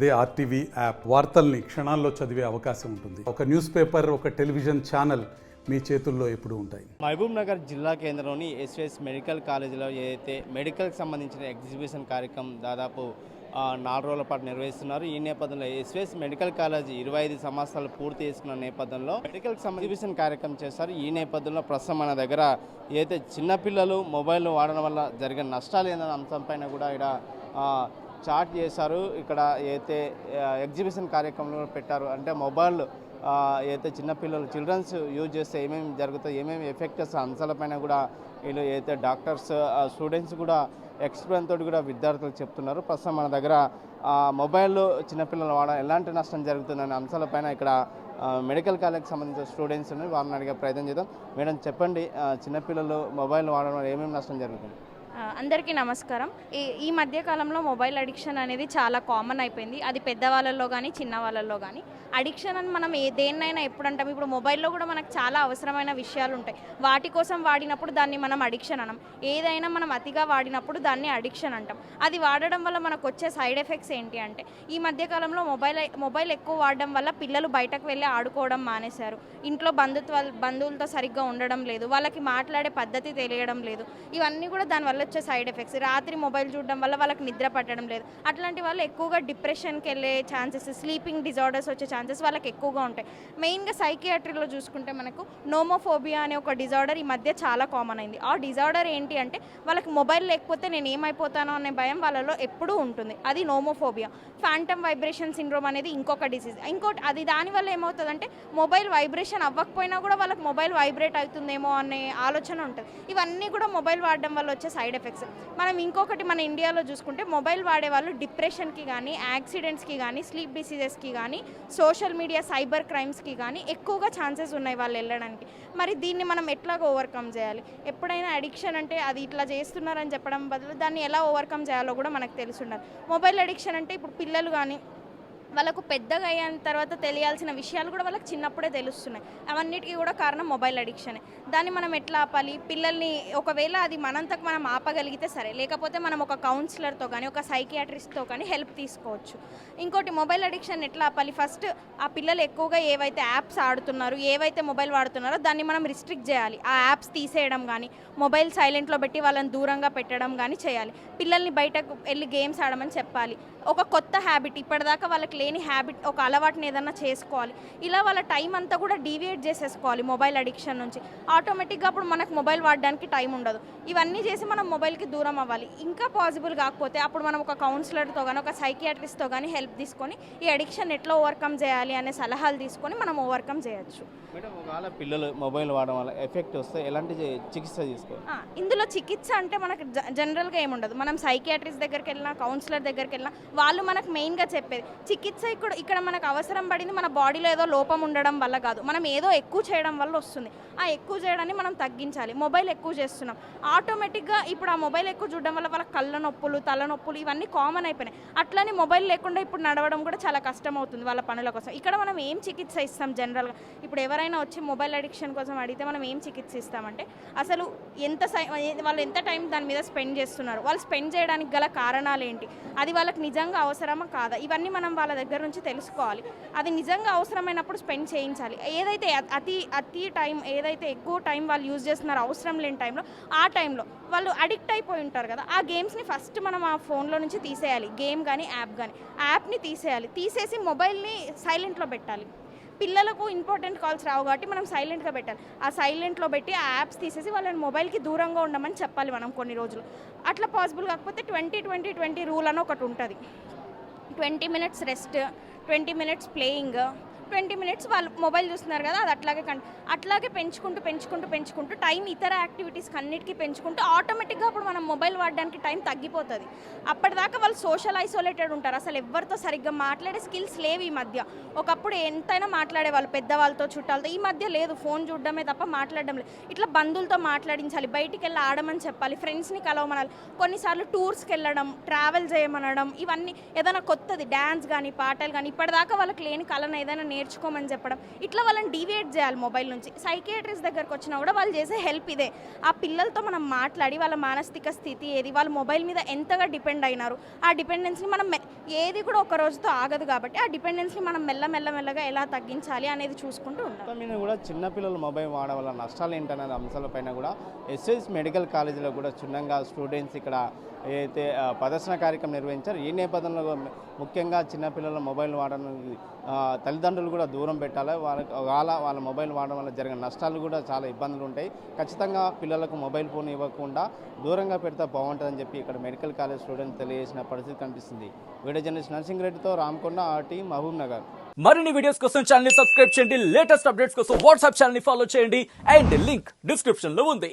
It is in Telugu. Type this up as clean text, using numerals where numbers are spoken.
అదే ఆర్టీవీ యాప్ వార్తల్ని క్షణాల్లో చదివే అవకాశం ఉంటుంది. ఒక న్యూస్ పేపర్, ఒక టెలివిజన్ ఛానల్ మీ చేతుల్లో ఎప్పుడూ ఉంటాయి. మహబూబ్ నగర్ జిల్లా కేంద్రంలోని ఎస్విఎస్ మెడికల్ కాలేజీలో ఏదైతే మెడికల్కి సంబంధించిన ఎగ్జిబిషన్ కార్యక్రమం దాదాపు 4 రోజుల పాటు నిర్వహిస్తున్నారు. ఈ నేపథ్యంలో ఎస్విఎస్ మెడికల్ కాలేజీ 25 సంవత్సరాలు పూర్తి చేసుకున్న నేపథ్యంలో మెడికల్కి సంబంధించిన కార్యక్రమం చేస్తారు. ఈ నేపథ్యంలో ప్రస్తుతం మన దగ్గర ఏదైతే చిన్నపిల్లలు మొబైల్ వాడడం వల్ల జరిగిన నష్టాలు ఏందన్న అంశంపైన కూడా ఇక్కడ చాట్ చేశారు. ఇక్కడ ఏదైతే ఎగ్జిబిషన్ కార్యక్రమంలో పెట్టారు అంటే మొబైల్ ఏదైతే చిన్నపిల్లలు చిల్డ్రన్స్ యూజ్ చేస్తే ఏమేమి జరుగుతాయి, ఏమేమి ఎఫెక్ట్స్ అంశాలపైన కూడా వీళ్ళు ఏదైతే డాక్టర్స్ స్టూడెంట్స్ కూడా ఎక్స్పీరియన్స్ తోటి కూడా విద్యార్థులు చెప్తున్నారు. ప్రస్తుతం మన దగ్గర మొబైల్లో చిన్నపిల్లలు వాడడం ఎలాంటి నష్టం జరుగుతుందనే అంశాలపైన ఇక్కడ మెడికల్ కాలేజ్కి సంబంధించిన స్టూడెంట్స్ వారిని అడిగే ప్రయత్నం చేద్దాం. మేడం చెప్పండి, చిన్నపిల్లలు మొబైల్ వాడడం వల్ల ఏమేమి నష్టం జరుగుతుంది? అందరికీ నమస్కారం. ఈ మధ్యకాలంలో మొబైల్ అడిక్షన్ అనేది చాలా కామన్ అయిపోయింది. అది పెద్దవాళ్ళల్లో కానీ చిన్న వాళ్ళల్లో కానీ. అడిక్షన్ అని మనం దేన్నైనా ఎప్పుడు అంటాం. ఇప్పుడు మొబైల్లో కూడా మనకు చాలా అవసరమైన విషయాలు ఉంటాయి. వాటి కోసం వాడినప్పుడు దాన్ని మనం అడిక్షన్ అనం. ఏదైనా మనం అతిగా వాడినప్పుడు దాన్ని అడిక్షన్ అంటాం. అది వాడడం వల్ల మనకు వచ్చే సైడ్ ఎఫెక్ట్స్ ఏంటి అంటే, ఈ మధ్యకాలంలో మొబైల్ ఎక్కువ వాడడం వల్ల పిల్లలు బయటకు వెళ్ళి ఆడుకోవడం మానేశారు. ఇంట్లో బంధువులతో సరిగ్గా ఉండడం లేదు, వాళ్ళకి మాట్లాడే పద్ధతి తెలియడం లేదు. ఇవన్నీ కూడా దానివల్ల వచ్చే సైడ్ ఎఫెక్ట్స్. రాత్రి మొబైల్ చూడడం వల్ల వాళ్ళకి నిద్ర పట్టడం లేదు. అట్లాంటి వాళ్ళు ఎక్కువగా డిప్రెషన్కి వెళ్ళే ఛాన్సెస్, స్లీపింగ్ డిజార్డర్స్ వచ్చే ఛాన్సెస్ వాళ్ళకి ఎక్కువగా ఉంటాయి. మెయిన్గా సైకియాట్రీలో చూసుకుంటే మనకు నోమోఫోబియా అనే ఒక డిజార్డర్ ఈ మధ్య చాలా కామన్ అయింది. ఆ డిజార్డర్ ఏంటి అంటే, వాళ్ళకి మొబైల్ లేకపోతే నేను ఏమైపోతానో అనే భయం వాళ్ళలో ఎప్పుడూ ఉంటుంది. అది నోమోఫోబియా. ఫ్యాంటమ్ వైబ్రేషన్ సిండ్రోమ్ అనేది ఇంకొక డిసీజ్. ఇంకోటి అది దానివల్ల ఏమవుతుందంటే, మొబైల్ వైబ్రేషన్ అవ్వకపోయినా కూడా వాళ్ళకి మొబైల్ వైబ్రేట్ అవుతుందేమో అనే ఆలోచన ఉంటుంది. ఇవన్నీ కూడా మొబైల్ వాడడం వల్ల వచ్చే సైడ్ ఎఫెక్ట్స్. మనం ఇంకొకటి మన ఇండియాలో చూసుకుంటే, మొబైల్ వాడే వాళ్ళు డిప్రెషన్కి కానీ, యాక్సిడెంట్స్కి కానీ, స్లీప్ డిసీజెస్కి కానీ, సోషల్ మీడియా సైబర్ క్రైమ్స్కి కానీ ఎక్కువగా ఛాన్సెస్ ఉన్నాయి వాళ్ళు వెళ్ళడానికి. మరి దీన్ని మనం ఎట్లాగో ఓవర్కమ్ చేయాలి? ఎప్పుడైనా అడిక్షన్ అంటే అది ఇట్లా చేస్తున్నారని చెప్పడం బదులు దాన్ని ఎలా ఓవర్కమ్ చేయాలో కూడా మనకు తెలిసి ఉండాలి. మొబైల్ అడిక్షన్ అంటే ఇప్పుడు పిల్లలు కానీ వాళ్ళకు పెద్దగా అయిన తర్వాత తెలియాల్సిన విషయాలు కూడా వాళ్ళకి చిన్నప్పుడే తెలుస్తున్నాయి. అవన్నిటికీ కూడా కారణం మొబైల్ అడిక్షనే. దాన్ని మనం ఎట్లా ఆపాలి? పిల్లల్ని ఒకవేళ అది మనంతకు మనం ఆపగలిగితే సరే, లేకపోతే మనం ఒక కౌన్సిలర్తో కానీ, ఒక సైకియాట్రిస్ట్తో కానీ హెల్ప్ తీసుకోవచ్చు. ఇంకోటి, మొబైల్ అడిక్షన్ ఎట్లా ఆపాలి? ఫస్ట్ ఆ పిల్లలు ఎక్కువగా ఏవైతే యాప్స్ ఆడుతున్నారో, ఏవైతే మొబైల్ వాడుతున్నారో దాన్ని మనం రిస్ట్రిక్ట్ చేయాలి. ఆ యాప్స్ తీసేయడం కానీ, మొబైల్ సైలెంట్లో పెట్టి వాళ్ళని దూరంగా పెట్టడం కానీ చేయాలి. పిల్లల్ని బయటకు వెళ్ళి గేమ్స్ ఆడమని చెప్పాలి. ఒక కొత్త హ్యాబిట్, ఇప్పటిదాకా వాళ్ళకి లేని హ్యాబిట్, ఒక అలవాటుని ఏదన్నా చేసుకోవాలి. ఇలా వాళ్ళ టైం అంతా కూడా డీవియేట్ చేసేసుకోవాలి మొబైల్ అడిక్షన్ నుంచి. ఆటోమేటిక్గా అప్పుడు మనకు మొబైల్ వాడడానికి టైం ఉండదు. ఇవన్నీ చేసి మనం మొబైల్కి దూరం అవ్వాలి. ఇంకా పాసిబుల్ కాకపోతే అప్పుడు మనం ఒక కౌన్సిలర్తో కానీ, ఒక సైకియాట్రిస్ట్తో కానీ హెల్ప్ తీసుకొని ఈ అడిక్షన్ ఎట్లా ఓవర్కమ్ చేయాలి అనే సలహాలు తీసుకొని మనం ఓవర్కమ్ చేయొచ్చు. మేడం, ఒకవేళ పిల్లలు మొబైల్ వాడడం వల్ల ఎఫెక్ట్ వస్తే ఎలాంటి చికిత్స తీసుకోవాలి? ఇందులో చికిత్స అంటే మనకు జనరల్గా ఏముండదు. మనం సైకియాట్రిస్ట్ దగ్గరికి వెళ్ళినా, కౌన్సిలర్ దగ్గరికి వెళ్ళినా వాళ్ళు మనకు మెయిన్గా చెప్పేది చికిత్స ఇక్కడ మనకు అవసరం పడింది మన బాడీలో ఏదో లోపం ఉండడం వల్ల కాదు, మనం ఏదో ఎక్కువ చేయడం వల్ల వస్తుంది. ఆ ఎక్కువ చేయడాన్ని మనం తగ్గించాలి. మొబైల్ ఎక్కువ చేస్తున్నాం, ఆటోమేటిక్గా ఇప్పుడు ఆ మొబైల్ ఎక్కువ చూడడం వల్ల వాళ్ళ కళ్ళ నొప్పులు, తలనొప్పులు ఇవన్నీ కామన్ అయిపోయినాయి. అట్లని మొబైల్ లేకుండా ఇప్పుడు నడవడం కూడా చాలా కష్టం అవుతుంది వాళ్ళ పనుల కోసం. ఇక్కడ మనం ఏం చికిత్స ఇస్తాం? జనరల్గా ఇప్పుడు ఎవరైనా వచ్చి మొబైల్ అడిక్షన్ కోసం అడిగితే మనం ఏం చికిత్స ఇస్తామంటే, అసలు వాళ్ళు ఎంత టైం దాని మీద స్పెండ్ చేస్తున్నారు, వాళ్ళు స్పెండ్ చేయడానికి గల కారణాలు ఏంటి, అది వాళ్ళకి నిజంగా అవసరమా కాదా, ఇవన్నీ మనం వాళ్ళ దగ్గర నుంచి తెలుసుకోవాలి. అది నిజంగా అవసరమైనప్పుడు స్పెండ్ చేయించాలి. ఏదైతే అతి టైం, ఏదైతే ఎక్కువ టైం వాళ్ళు యూజ్ చేస్తున్నారో అవసరం లేని టైంలో, ఆ టైంలో వాళ్ళు అడిక్ట్ అయిపోయి ఉంటారు కదా, ఆ గేమ్స్ని ఫస్ట్ మనం ఆ ఫోన్లో నుంచి తీసేయాలి. గేమ్ కానీ యాప్ కానీ, యాప్ని తీసేయాలి. తీసేసి మొబైల్ని సైలెంట్లో పెట్టాలి. పిల్లలకు ఇంపార్టెంట్ కాల్స్ రావు కాబట్టి మనం సైలెంట్గా పెట్టాలి. ఆ సైలెంట్లో పెట్టి ఆ యాప్స్ తీసేసి వాళ్ళని మొబైల్కి దూరంగా ఉండమని చెప్పాలి మనం కొన్ని రోజులు. అట్లా పాసిబుల్ కాకపోతే 20-20-20 రూల్ అని ఒకటి ఉంటుంది. 20 minutes rest, 20 minutes playing, 20 minutes వాళ్ళు మొబైల్ చూస్తున్నారు కదా, అది అట్లాగే పెంచుకుంటూ టైం ఇతర యాక్టివిటీస్కి అన్నిటికీ పెంచుకుంటూ ఆటోమేటిక్గా అప్పుడు మనం మొబైల్ వాడడానికి టైం తగ్గిపోతుంది. అప్పటిదాకా వాళ్ళు సోషల్ ఐసోలేటెడ్ ఉంటారు. అసలు ఎవరితో సరిగ్గా మాట్లాడే స్కిల్స్ లేవు ఈ మధ్య. ఒకప్పుడు ఎంతైనా మాట్లాడేవాళ్ళు పెద్దవాళ్ళతో, చుట్టాలతో. ఈ మధ్య లేదు, ఫోన్ చూడడమే తప్ప మాట్లాడడం లేదు. ఇట్లా బంధువులతో మాట్లాడించాలి, బయటికి వెళ్ళి ఆడమని చెప్పాలి, ఫ్రెండ్స్ని కలవమనాలి. కొన్నిసార్లు టూర్స్కి వెళ్ళడం, ట్రావెల్ చేయమనడం, ఇవన్నీ ఏదైనా కొత్తది డ్యాన్స్ కానీ, పాటలు కానీ, ఇప్పటిదాకా వాళ్ళకి లేని కళను ఏదైనా నేర్చుకోమని చెప్పడం, ఇట్లా వాళ్ళని డీవియేట్ చేయాలి మొబైల్ నుంచి. సైకియాట్రిస్ట్ దగ్గరకు వచ్చినా కూడా వాళ్ళు చేసే హెల్ప్ ఇదే. ఆ పిల్లలతో మనం మాట్లాడి వాళ్ళ మానసిక స్థితి ఏది, వాళ్ళ మొబైల్ మీద ఎంతగా డిపెండ్ అయినారు, ఆ డిపెండెన్స్ని మనం ఏది కూడా ఒక రోజుతో ఆగదు కాబట్టి ఆ డిపెండెన్స్ని మనం మెల్లమెల్లగా ఎలా తగ్గించాలి అనేది చూసుకుంటూ ఉండాలి. మొత్తం మీద కూడా చిన్నపిల్లలు మొబైల్ వాడడం వల్ల నష్టాలు ఏంటనే అంశాలపైన కూడా ఎస్ఎస్ మెడికల్ కాలేజీలో కూడా క్షుణ్ణంగా స్టూడెంట్స్ ఇక్కడ ఏదైతే ప్రదర్శన కార్యక్రమం నిర్వహించారు. ఈ నేపథ్యంలో ముఖ్యంగా చిన్నపిల్లల మొబైల్ వాడడం తల్లిదండ్రులు కూడా దూరం పెట్టాలి. వాళ్ళ మొబైల్ వాడడం వల్ల జరిగిన నష్టాలు కూడా చాలా ఇబ్బందులు ఉంటాయి. ఖచ్చితంగా పిల్లలకు మొబైల్ ఫోన్ ఇవ్వకుండా దూరంగా పెడితే బాగుంటుందని చెప్పి ఇక్కడ మెడికల్ కాలేజ్ స్టూడెంట్స్ తెలియజేసిన పరిస్థితి కనిపిస్తుంది. వీడియో జర్నలిస్ట్ నర్సింగ్ రెడ్డితో రామకొండ, ఆర్టీ, మహబూబ్ నగర్. మరిన్ని వీడియోస్ కోసం ఛానల్ ని సబ్స్క్రైబ్ చేయండి. లేటెస్ట్ అప్డేట్స్ కోసం వాట్సాప్ ఛానల్ ని ఫాలో చేయండి. అండ్ లింక్ డిస్క్రిప్షన్ లో ఉంది.